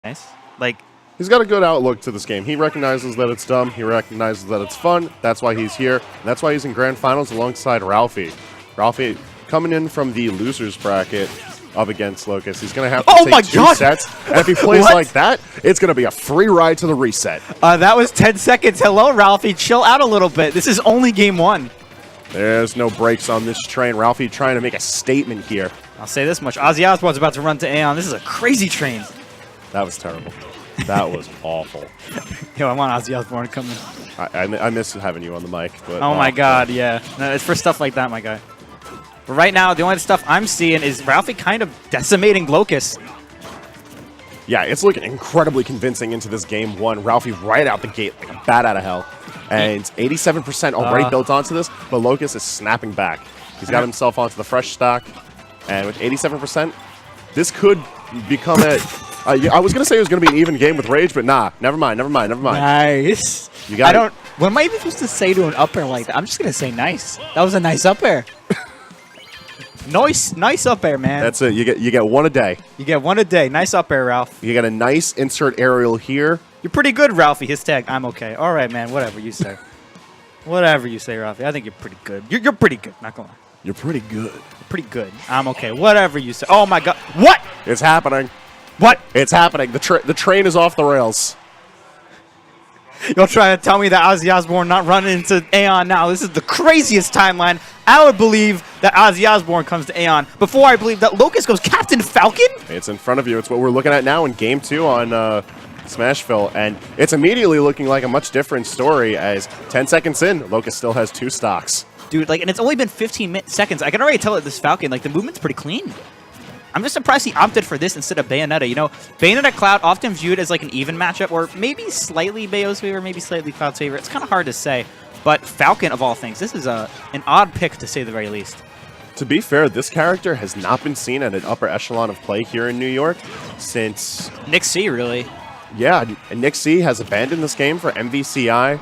nice. Like, he's got a good outlook to this game. He recognizes that it's dumb. He recognizes that it's fun. That's why he's here. And that's why he's in grand finals alongside Ralphie. Ralphie coming in from the losers bracket up against Locus. He's going to have to take 2 sets. And if he plays like that, it's going to be a free ride to the reset. That was 10 seconds. Hello, Ralphie. Chill out a little bit. This is only game 1. There's no brakes on this train. Ralphie trying to make a statement here. I'll say this much. Ozzy Osbourne's about to run to AON. This is a crazy train. That was terrible. That was awful. Yo, I want Ozzy Osbourne to come in. I miss having you on the mic. But, oh my god, yeah. No, it's for stuff like that, my guy. But right now, the only stuff I'm seeing is Ralphie kind of decimating Locus. Yeah, it's looking incredibly convincing into this game 1. Ralphie right out the gate like a bat out of hell. And 87% already built onto this, but Locus is snapping back. He's got himself onto the fresh stock. And with 87%, this could become a... I was going to say it was going to be an even game with Rage, but nah. Never mind. Nice. You got what am I even supposed to say to an up air like that? I'm just going to say nice. That was a nice up air. Nice up air, man. That's it. You get one a day. You get one a day. Nice up air, Ralph. You get a nice insert aerial here. You're pretty good, Ralphie. His tag, I'm okay. All right, man. Whatever you say. Whatever you say, Ralphie. I think you're pretty good. You're pretty good. Not gonna lie. You're pretty good. Pretty good. I'm okay. Whatever you say. Oh my god. What? It's happening. What? It's happening. The train is off the rails. You'll try to tell me that Ozzy Osbourne not running into AON now. This is the craziest timeline. I would believe that Ozzy Osbourne comes to AON before I believe that Locus goes Captain Falcon. It's in front of you. It's what we're looking at now in Game 2 on Smashville. And it's immediately looking like a much different story as 10 seconds in, Locus still has 2 stocks. Dude, like, and it's only been 15 seconds. I can already tell that this Falcon, like, the movement's pretty clean. I'm just surprised he opted for this instead of Bayonetta. You know, Bayonetta Cloud often viewed as like an even matchup, or maybe slightly Bayo's favor, maybe slightly Cloud's favor. It's kind of hard to say. But Falcon, of all things, this is an odd pick to say the very least. To be fair, this character has not been seen at an upper echelon of play here in New York since... Nick C, really. Yeah, and Nick C has abandoned this game for MVCI.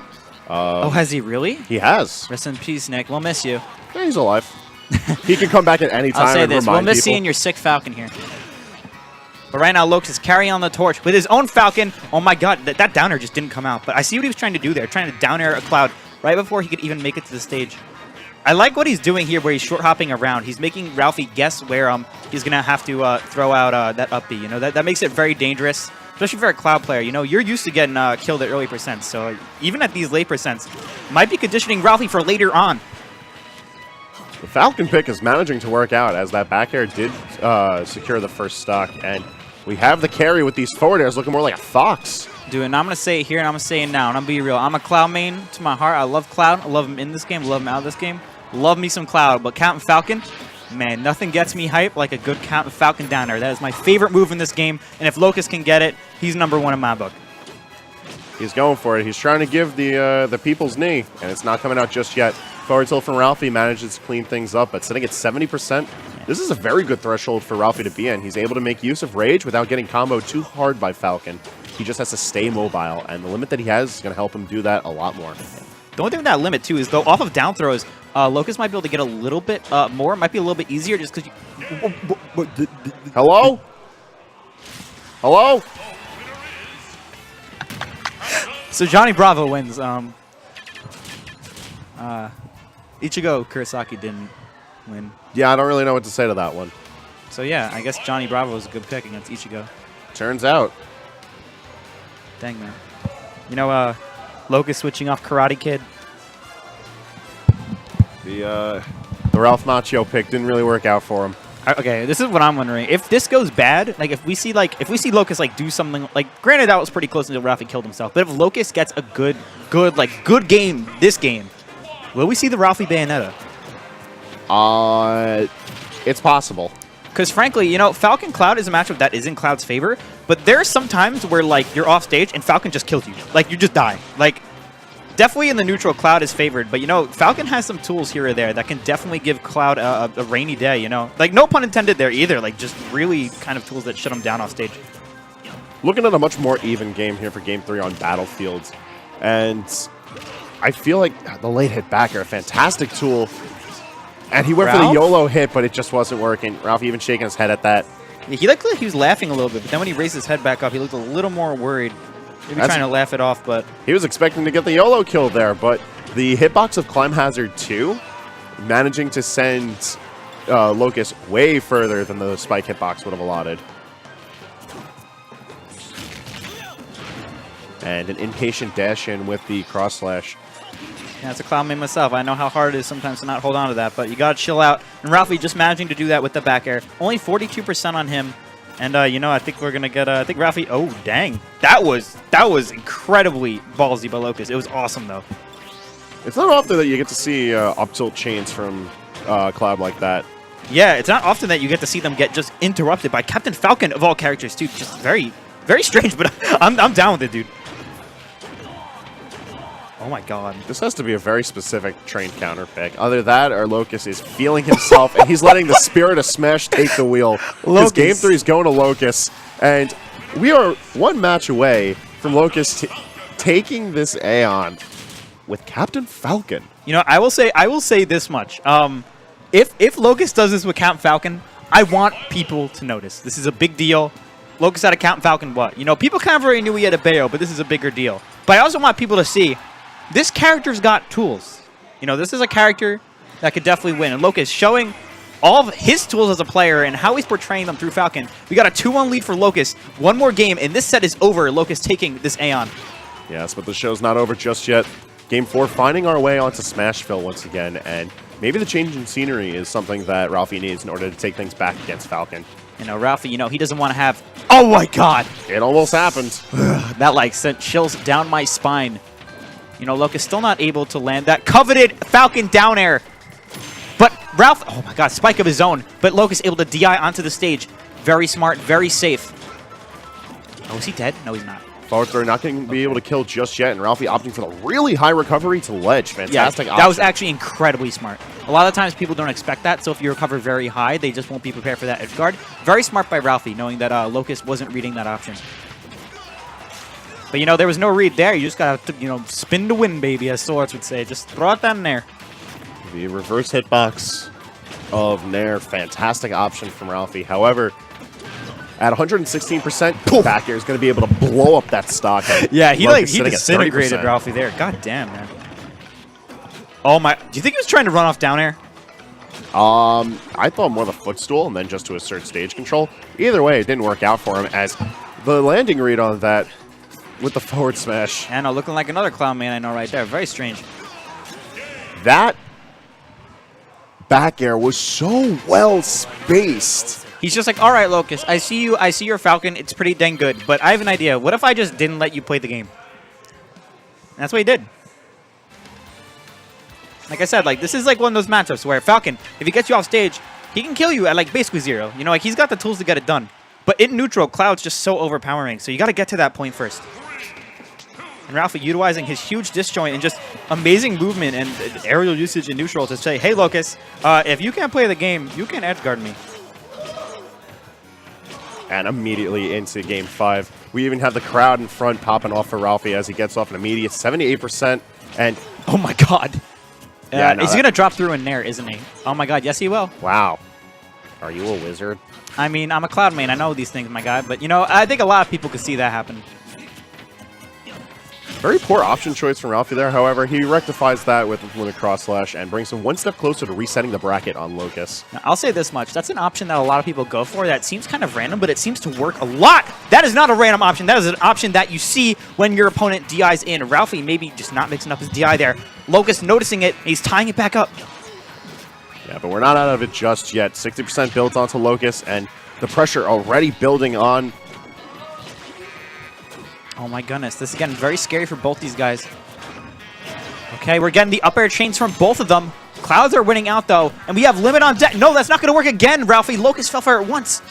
Oh, has he really? He has. Rest in peace, Nick. We'll miss you. Yeah, he's alive. He can come back at any time. I'll say this, we'll miss people. seeing your sick Falcon here. But right now, Locus is carrying on the torch with his own Falcon. Oh my god, that down air just didn't come out. But I see what he was trying to do there, trying to down air a Cloud right before he could even make it to the stage. I like what he's doing here where he's short hopping around. He's making Ralphie guess where he's going to have to throw out that up B. You know, that makes it very dangerous, especially for a Cloud player. You know, you're used to getting killed at early percents. So even at these late percents, might be conditioning Ralphie for later on. The Falcon pick is managing to work out as that back air did secure the first stock. And we have the carry with these forward airs looking more like a fox. Dude, and I'm going to say it here and I'm going to say it now, and I'm going to be real. I'm a Cloud main to my heart. I love Cloud. I love him in this game. Love him out of this game. Love me some Cloud. But Captain Falcon, man, nothing gets me hype like a good Captain Falcon down air. That is my favorite move in this game. And if Locus can get it, he's #1 in my book. He's going for it. He's trying to give the people's knee, and it's not coming out just yet. Forward tilt from Ralphie manages to clean things up, but sitting at 70%, this is a very good threshold for Ralphie to be in. He's able to make use of Rage without getting comboed too hard by Falcon. He just has to stay mobile, and the limit that he has is going to help him do that a lot more. The only thing with that limit, too, is though off of down throws, Locus might be able to get a little bit more. It might be a little bit easier just because you... Hello? Hello? So Johnny Bravo wins. Ichigo Kurosaki didn't win. Yeah, I don't really know what to say to that one. So yeah, I guess Johnny Bravo was a good pick against Ichigo. Turns out. Dang, man. You know, Locus switching off Karate Kid. The Ralph Macchio pick didn't really work out for him. Okay, this is what I'm wondering. If this goes bad, like if we see Locus like do something like, granted that was pretty close until Ralphie killed himself, but if Locus gets a good game this game, will we see the Ralphie Bayonetta? It's possible. Because frankly, you know, Falcon Cloud is a matchup that is in Cloud's favor, but there are some times where like you're off stage and Falcon just kills you. Like you just die. Like definitely in the neutral, Cloud is favored, but you know, Falcon has some tools here or there that can definitely give Cloud a rainy day, you know? Like no pun intended there either, like just really kind of tools that shut him down off stage. Looking at a much more even game here for Game 3 on Battlefields, and I feel like the late hit back are a fantastic tool. And he went for the YOLO hit, but it just wasn't working. Ralphie even shaking his head at that. Yeah, he looked like he was laughing a little bit, but then when he raised his head back up, he looked a little more worried. Maybe trying to laugh it off, but... He was expecting to get the YOLO kill there, but the hitbox of Climb Hazard 2 managing to send Locus way further than the spike hitbox would have allotted. And an impatient dash in with the cross slash. Yeah, it's a cloud main myself. I know how hard it is sometimes to not hold on to that, but you got to chill out. And Ralphie just managing to do that with the back air. Only 42% on him. And, you know, I think we're going to get, I think Ralphie, oh, dang. That was incredibly ballsy by Locus. It was awesome, though. It's not often that you get to see up tilt chains from Cloud like that. Yeah, it's not often that you get to see them get just interrupted by Captain Falcon of all characters, too. Just very, very strange, but I'm down with it, dude. Oh my god. This has to be a very specific train counter pick. Either that or Locus is feeling himself and he's letting the spirit of Smash take the wheel. Because Game 3 is going to Locus. And we are one match away from Locus taking this AON with Captain Falcon. You know, I will say this much. If Locus does this with Captain Falcon, I want people to notice. This is a big deal. Locus out of Captain Falcon, what? You know, people kind of already knew he had a Bayo, but this is a bigger deal. But I also want people to see this character's got tools. You know, this is a character that could definitely win. And Locus showing all of his tools as a player and how he's portraying them through Falcon. We got a 2-1 lead for Locus. One more game, and this set is over. Locus taking this AON. Yes, but the show's not over just yet. Game 4, finding our way onto Smashville once again, and maybe the change in scenery is something that Ralphie needs in order to take things back against Falcon. You know, Ralphie, you know, he doesn't want to have... Oh, my God! It almost happened. That, like, sent chills down my spine. You know, Locus still not able to land that coveted Falcon down air. But Ralph... Oh, my God, spike of his own. But Locus able to DI onto the stage. Very smart, very safe. Oh, is he dead? No, he's not. Forward throw not going to be able to kill just yet, and Ralphie opting for the really high recovery to ledge. Fantastic option. That was actually incredibly smart. A lot of times people don't expect that, so if you recover very high, they just won't be prepared for that edge guard. Very smart by Ralphie, knowing that Locus wasn't reading that option. But, you know, there was no read there. You just got to, you know, spin to win, baby, as Swords would say. Just throw it down there. The reverse hitbox of Nair, fantastic option from Ralphie. However, at 116%, back air is going to be able to blow up that stock. Yeah, he disintegrated Ralphie there. God damn, man. Oh my! Do you think he was trying to run off down air? I thought more the footstool and then just to assert stage control. Either way, it didn't work out for him as the landing read on that with the forward smash. And looking like another clown man I know right there. Very strange. That back air was so well spaced. He's just like, all right, Locus, I see you. I see your Falcon. It's pretty dang good. But I have an idea. What if I just didn't let you play the game? And that's what he did. Like I said, like this is like one of those matchups where Falcon, if he gets you off stage, he can kill you at like basically 0. You know, like he's got the tools to get it done. But in neutral, Cloud's just so overpowering. So you got to get to that point first. And Ralphie utilizing his huge disjoint and just amazing movement and aerial usage in neutral to say, hey, Locus, if you can't play the game, you can edge guard me. And immediately into Game 5. We even have the crowd in front popping off for Ralphie as he gets off an immediate 78%. And oh my God. Yeah, no, he's going to drop through in Nair, isn't he? Oh my God, yes he will. Wow. Are you a wizard? I mean, I'm a Cloud main. I know these things, my guy. But, you know, I think a lot of people could see that happen. Very poor option choice from Ralphie there. However, he rectifies that with a cross slash and brings him one step closer to resetting the bracket on Locus. Now, I'll say this much. That's an option that a lot of people go for. That seems kind of random, but it seems to work a lot. That is not a random option. That is an option that you see when your opponent DIs in. Ralphie maybe just not mixing up his DI there. Locus noticing it, and he's tying it back up. Yeah, but we're not out of it just yet. 60% built onto Locus, and the pressure already building on. Oh my goodness, this is getting very scary for both these guys. Okay, we're getting the up air chains from both of them. Clouds are winning out though, and we have limit on deck. No, that's not going to work again, Ralphie. Locus fell for it once,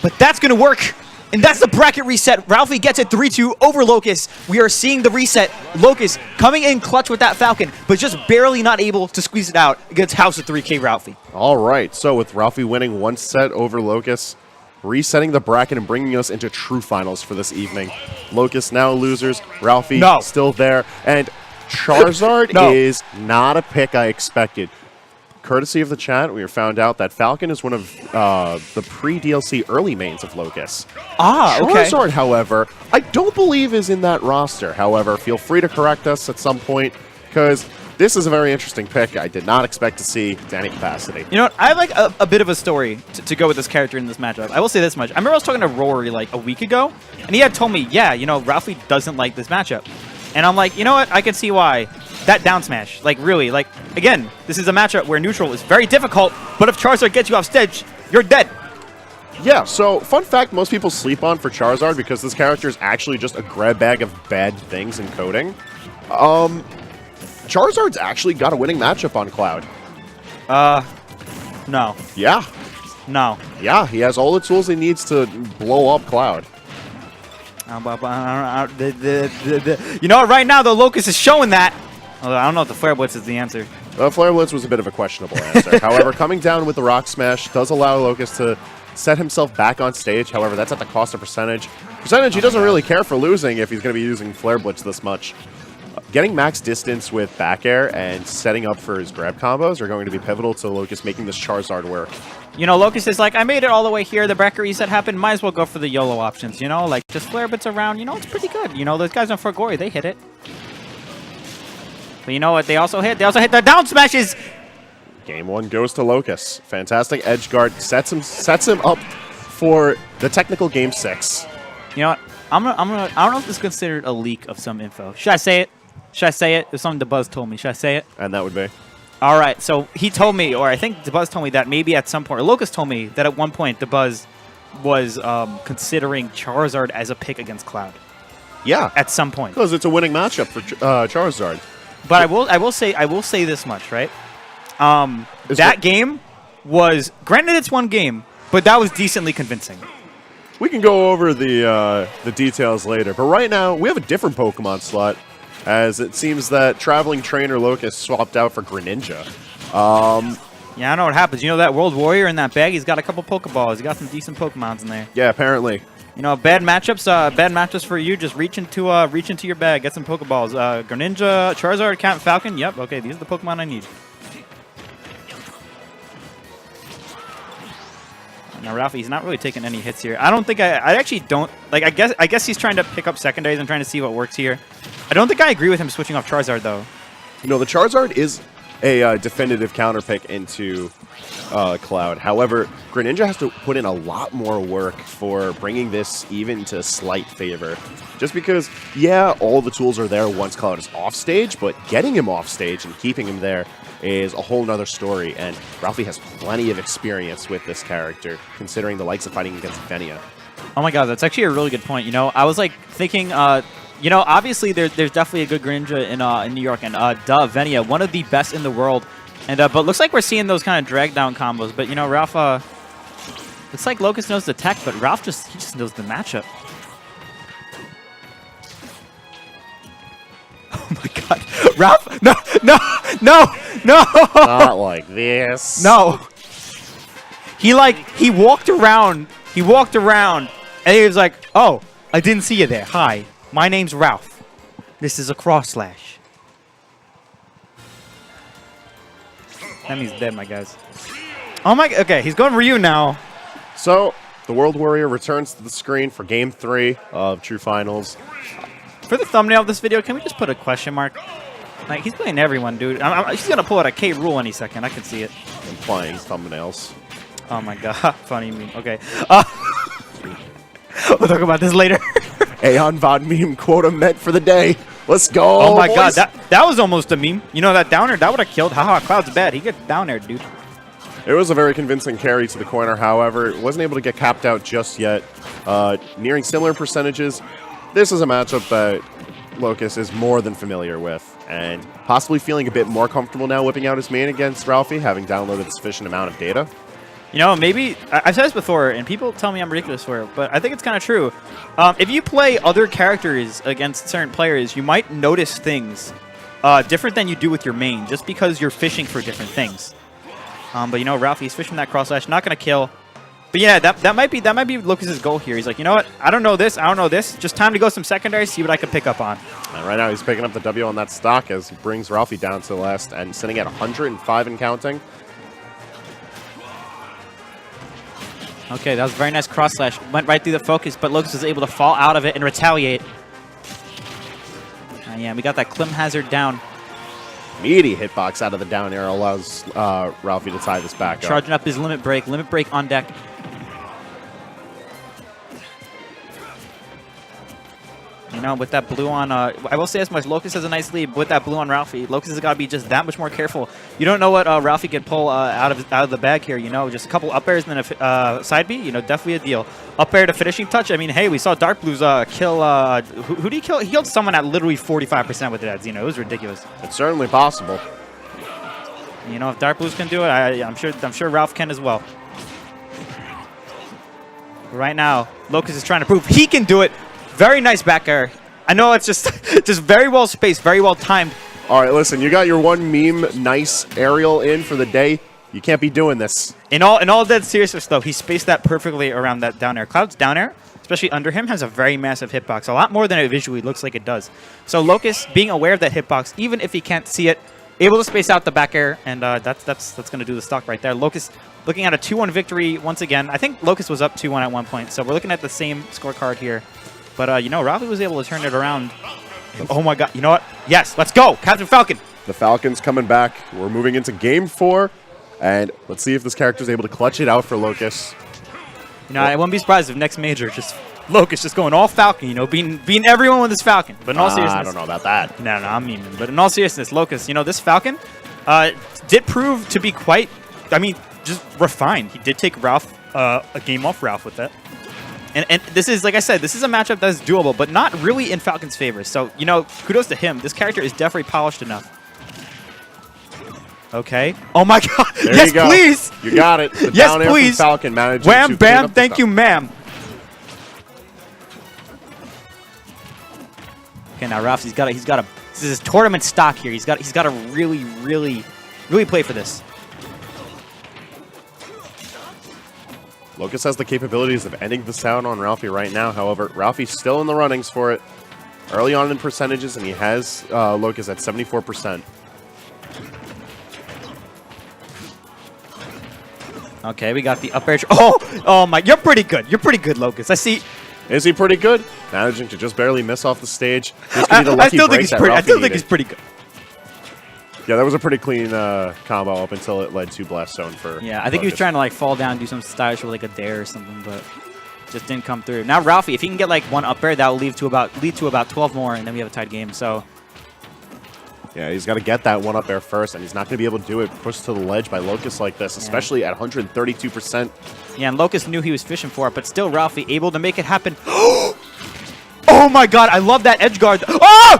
but that's going to work. And that's the bracket reset. Ralphie gets it 3-2 over Locus. We are seeing the reset. Locus coming in clutch with that Falcon, but just barely not able to squeeze it out against House of 3K Ralphie. All right, so with Ralphie winning one set over Locus, resetting the bracket and bringing us into true finals for this evening. Locus now losers. Ralphie still there. And Charizard is not a pick I expected. courtesy of the chat, we found out that Falcon is one of the pre-DLC early mains of Locus. Ah, okay. Charizard, however, I don't believe is in that roster. However, feel free to correct us at some point, because this is a very interesting pick. I did not expect to see to any capacity. You know what? I have like a bit of a story to go with this character in this matchup. I will say this much. I remember I was talking to Rory like a week ago, and he had told me, yeah, you know, Ralphie doesn't like this matchup. And I'm like, you know what? I can see why. That down smash, like really, like, again, this is a matchup where neutral is very difficult, but if Charizard gets you off stage, you're dead. Yeah, so fun fact most people sleep on for Charizard because this character is actually just a grab bag of bad things in coding. Charizard's actually got a winning matchup on Cloud. No. Yeah. No. Yeah, he has all the tools he needs to blow up Cloud. You know what? Right now, the Locus is showing that. Although I don't know if the Flare Blitz is the answer. Flare Blitz was a bit of a questionable answer. However, coming down with the Rock Smash does allow Locus to set himself back on stage. However, that's at the cost of percentage. He doesn't really care for losing if he's going to be using Flare Blitz this much. Getting max distance with back air and setting up for his grab combos are going to be pivotal to Locus making this Charizard work. You know, Locus is like, I made it all the way here. The bracket reset happened. Might as well go for the YOLO options, you know? Like, just Flare Blitz around. You know, it's pretty good. You know, those guys on Forgory, they hit it. But you know what they also hit? They also hit their down smashes! Game 1 goes to Locus. Fantastic edge guard. Sets him up for the technical Game 6. You know what? I don't know if this is considered a leak of some info. Should I say it? Should I say it? It's something DeBuzz told me. Should I say it? And that would be? All right. So he told me, or I think DeBuzz told me that maybe at some point, or Locus told me that at one point DeBuzz was considering Charizard as a pick against Cloud. Yeah. At some point. Because it's a winning matchup for Charizard. But I will say this much, right? That game was, granted it's one game, but that was decently convincing. We can go over the details later, but right now we have a different Pokemon slot, as it seems that Traveling Trainer Locus swapped out for Greninja. Yeah, I know what happens. You know that World Warrior in that bag? He's got a couple Pokeballs. He's got some decent Pokemons in there. Yeah, apparently. You know, bad matchups for you. Just reach into your bag, get some Pokeballs. Greninja, Charizard, Cat, Falcon. Yep. Okay, these are the Pokemon I need. Now Ralphie, he's not really taking any hits here. I don't think I actually don't like. I guess he's trying to pick up secondaries and trying to see what works here. I don't think I agree with him switching off Charizard though. You know, the Charizard is a definitive counter pick into Cloud. However, Greninja has to put in a lot more work for bringing this even to slight favor. Just because, yeah, all the tools are there once Cloud is off stage, but getting him off stage and keeping him there is a whole nother story, and Ralphie has plenty of experience with this character, considering the likes of fighting against Venia. Oh my god, that's actually a really good point. You know, I was like thinking, you know, obviously there's definitely a good Greninja in New York, and Venia, one of the best in the world. And but looks like we're seeing those kind of drag down combos. But you know, Ralph, looks like Locus knows the tech, but Ralph he just knows the matchup. Oh my god, Ralph! No! Not like this. No. He walked around, and he was like, "Oh, I didn't see you there. Hi, my name's Ralph. This is a cross slash." That means dead, my guys. Oh my, okay, he's going Ryu now. So, the World Warrior returns to the screen for Game 3 of True Finals. For the thumbnail of this video, can we just put a question mark? Like, he's playing everyone, dude. He's going to pull out a K Rule any second. I can see it. Implying thumbnails. Oh my god, funny meme. Okay. We'll talk about this later. AON VOD meme quota met for the day. Let's go, Oh my boys. god, that was almost a meme. You know, that downer, that would have killed. Haha, Cloud's bad. He gets down there, dude. It was a very convincing carry to the corner, however, it wasn't able to get capped out just yet. Nearing similar percentages, this is a matchup that Locus is more than familiar with, and possibly feeling a bit more comfortable now whipping out his main against Ralphie, having downloaded a sufficient amount of data. You know, maybe, I've said this before, and people tell me I'm ridiculous for it, but I think it's kind of true. If you play other characters against certain players, you might notice things different than you do with your main, just because you're fishing for different things. But you know, Ralphie's fishing that cross slash, not going to kill. But yeah, that might be Lucas's goal here. He's like, you know what? I don't know this. Just time to go some secondaries, see what I can pick up on. And right now he's picking up the W on that stock as he brings Ralphie down to the last and sitting at 105 and counting. Okay, that was a very nice cross slash. Went right through the focus, but Locus was able to fall out of it and retaliate. Yeah, we got that Clim Hazard down. Meaty hitbox out of the down air allows Ralphie to tie this back up. Charging up his limit break on deck. You know, with that blue on, I will say as much, Locus has a nice lead. With that blue on Ralphie, Locus has got to be just that much more careful. You don't know what Ralphie can pull out of the bag here. You know, just a couple up airs and then a side B. You know, definitely a deal. Up air to finishing touch. I mean, hey, we saw Dark Blues kill. Who did he kill? He killed someone at literally 45% with the Eds. You know, it was ridiculous. It's certainly possible. You know, if Dark Blues can do it, I'm sure Ralph can as well. Right now, Locus is trying to prove he can do it. Very nice back air. I know it's just very well spaced, very well timed. All right, listen, you got your one meme nice aerial in for the day. You can't be doing this. In all dead seriousness, though, he spaced that perfectly around that down air. Cloud's down air, especially under him, has a very massive hitbox, a lot more than it visually looks like it does. So Locus, being aware of that hitbox, even if he can't see it, able to space out the back air, and that's going to do the stock right there. Locus looking at a 2-1 victory once again. I think Locus was up 2-1 at one point, so we're looking at the same scorecard here. But, you know, Ralphie was able to turn it around. Oh, my God. You know what? Yes, let's go. Captain Falcon. The Falcon's coming back. We're moving into Game 4. And let's see if this character is able to clutch it out for Locus. You know, I wouldn't be surprised if next major, just Locus just going all Falcon, you know, beating everyone with his Falcon. But in all seriousness. I don't know about that. No, I'm memeing. But in all seriousness, Locus, you know, this Falcon did prove to be quite, I mean, just refined. He did take Ralph, a game off Ralph with that. And this is, like I said, this is a matchup that's doable, but not really in Falcon's favor. So, you know, kudos to him. This character is definitely polished enough. Okay. Oh, my God. There yes, you go. please. You got it. The yes, down air please. from Falcon managing Wham, to bam, thank you, ma'am. Okay, now Ralph, he's got to, this is his tournament stock here. He's got to really play for this. Locus has the capabilities of ending this down on Ralphie right now. However, Ralphie's still in the runnings for it. Early on in percentages, and he has Locus at 74%. Okay, we got the up air. Oh my! You're pretty good. You're pretty good, Locus. I see. Is he pretty good? Managing to just barely miss off the stage. I still think he's pretty good. Yeah, that was a pretty clean combo up until it led to Blast Zone for. Yeah, I think he was trying to like fall down, do some stylish with like a dare or something, but just didn't come through. Now Ralphie, if he can get like one up air, that will lead to about 12 more, and then we have a tied game. So. Yeah, he's got to get that one up air first, and he's not going to be able to do it pushed to the ledge by Locus like this, especially at 132%. Yeah, and Locus knew he was fishing for it, but still Ralphie able to make it happen. Oh my God, I love that edge guard. Oh!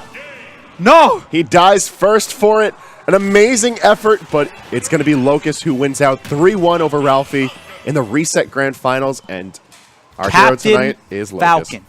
No! He dies first for it. An amazing effort, but it's going to be Locus who wins out 3-1 over Ralphie in the Reset Grand Finals, and our hero tonight is Locus. Falcon.